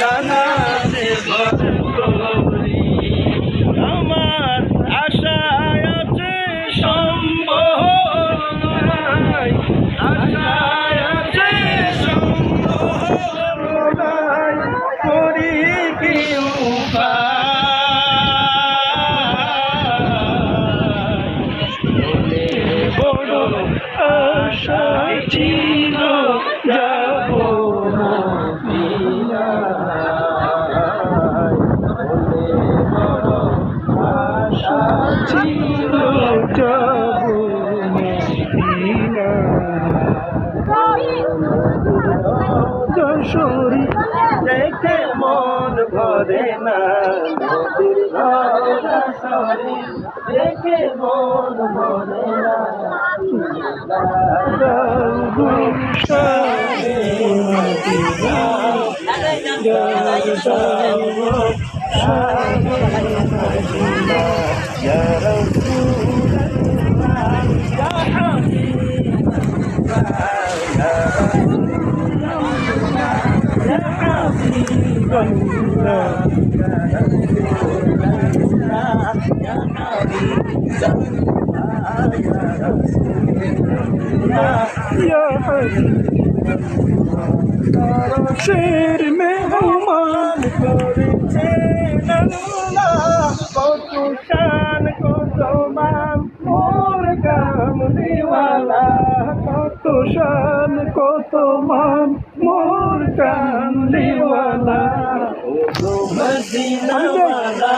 জানাতে করি আমার আশায় আছে সম্ভব নাই, আশায় আছে সম্ভব নাই, করি কি বড় আশা ছিল যাব আশা ছিল যাব যশোরী দেখে মন ভরে না, নদীর যশোরী দেখে মন ভরে না, शेर मेहमान করেছে আল্লাহ, কত শান কত মান মোর কামলিওয়ালা, কত শান কত মান মোর কামলিওয়ালা, ও মদিনাওয়ালা